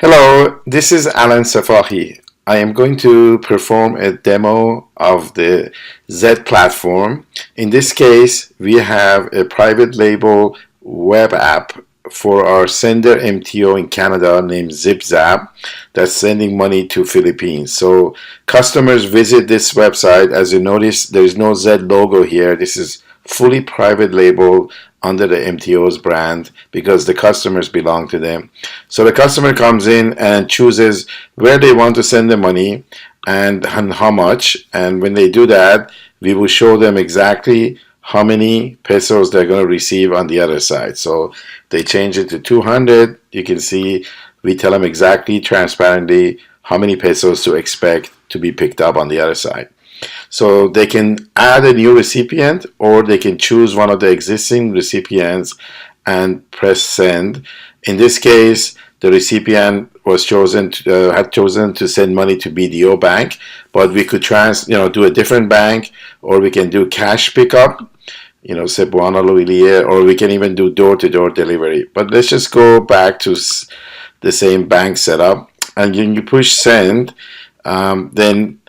Hello, this is Alan Safahi. I am going to perform a demo of the Zed platform. In this case, we have a private label web app for our sender MTO in Canada named ZipZap that's sending money to Philippines. So customers visit this website. As you notice, there's no Zed logo here. This is fully private label under the MTO's brand because the customers belong to them. So the customer comes in and chooses where they want to send the money and how much. And when they do that, we will show them exactly how many pesos they're going to receive on the other side. So they change it to 200. You can see we tell them exactly, transparently, how many pesos to expect to be picked up on the other side. So they can add a new recipient, or they can choose one of the existing recipients and press send. In this case, the recipient was had chosen to send money to BDO Bank, but we could do a different bank, or we can do cash pickup, Cebuana Luilia, or we can even do door-to-door delivery. But let's just go back to the same bank setup, and when you push send, then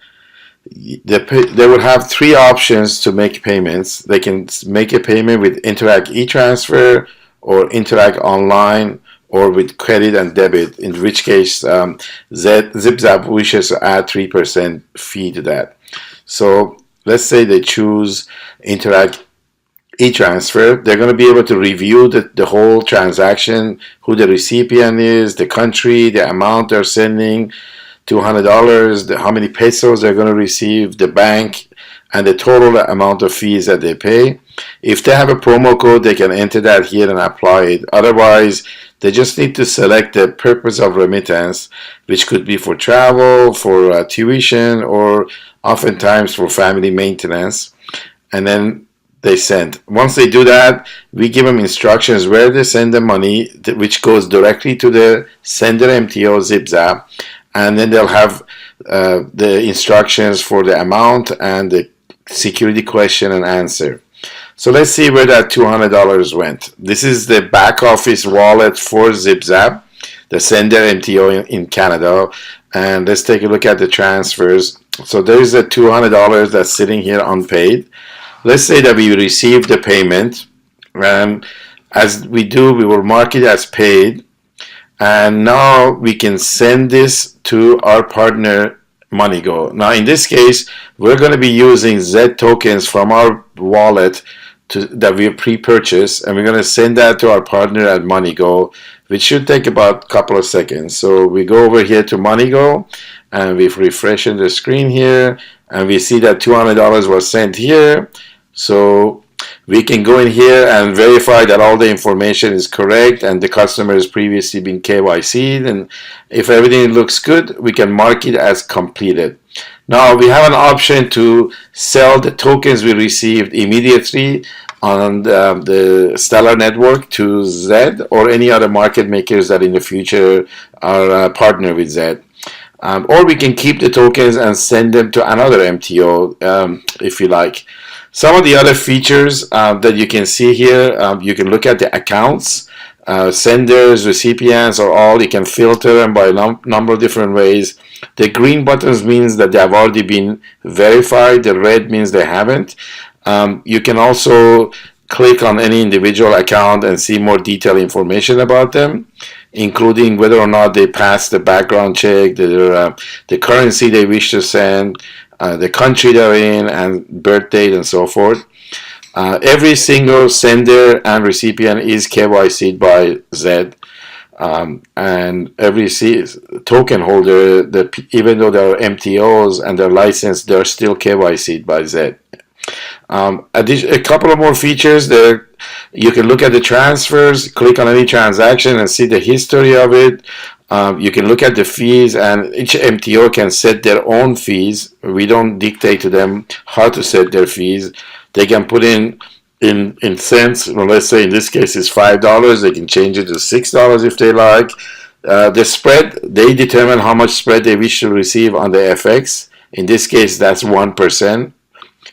they would have three options to make payments. They can make a payment with Interac e-transfer, or Interac online, or with credit and debit, in which case ZipZap wishes to add 3% fee to that. So let's say they choose Interac e-transfer. They're going to be able to review the whole transaction, who the recipient is, the country, the amount they're sending, $200, how many pesos they're going to receive, the bank, and the total amount of fees that they pay. If they have a promo code, they can enter that here and apply it. Otherwise, they just need to select the purpose of remittance, which could be for travel, for tuition, or oftentimes for family maintenance. And then they send. Once they do that, we give them instructions where they send the money, which goes directly to the sender MTO ZipZap. And then they'll have the instructions for the amount and the security question and answer. So let's see where that $200 went. This is the back office wallet for ZipZap, the sender MTO in Canada. And let's take a look at the transfers. So there's the $200 that's sitting here unpaid. Let's say that we received the payment. And as we do, we will mark it as paid. And now we can send this to our partner MoneyGo. Now in this case, we're going to be using Zed tokens from our wallet that we pre-purchased, and we're going to send that to our partner at MoneyGo, which should take about a couple of seconds. So we go over here to MoneyGo, and we've refreshed the screen here, and we see that $200 was sent here. So we can go in here and verify that all the information is correct and the customer has previously been KYC'd, and if everything looks good, we can mark it as completed. Now we have an option to sell the tokens we received immediately on the Stellar Network to Zed or any other market makers that in the future are partner with Zed. Or we can keep the tokens and send them to another MTO if you like. Some of the other features that you can see here, you can look at the accounts, senders, recipients, or all. You can filter them by a number of different ways. The green buttons means that they have already been verified. The red means they haven't. You can also click on any individual account and see more detailed information about them, including whether or not they passed the background check, the currency they wish to send, the country they're in, and birth date, and so forth. Every single sender and recipient is KYC'd by Zed, and every token holder, even though they're MTOs and they're licensed, they're still KYC'd by Zed. A couple of more features there. You can look at the transfers, click on any transaction and see the history of it. You can look at the fees, and each MTO can set their own fees. We don't dictate to them how to set their fees. They can put in cents. Well, let's say in this case it's $5. They can change it to $6 if they like. The spread, they determine how much spread they wish to receive on the FX. In this case, that's 1%.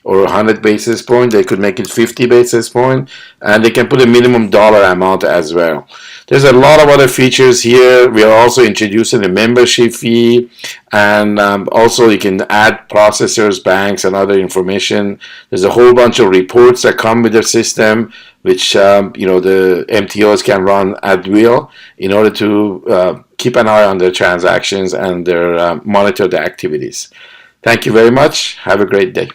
Or 100 basis point. They could make it 50 basis point, and they can put a minimum dollar amount as well. There's a lot of other features here. We are also introducing a membership fee, and also you can add processors, banks, and other information. There's a whole bunch of reports that come with the system, which the MTOs can run at will in order to keep an eye on their transactions and their monitor the activities. Thank you very much. Have a great day.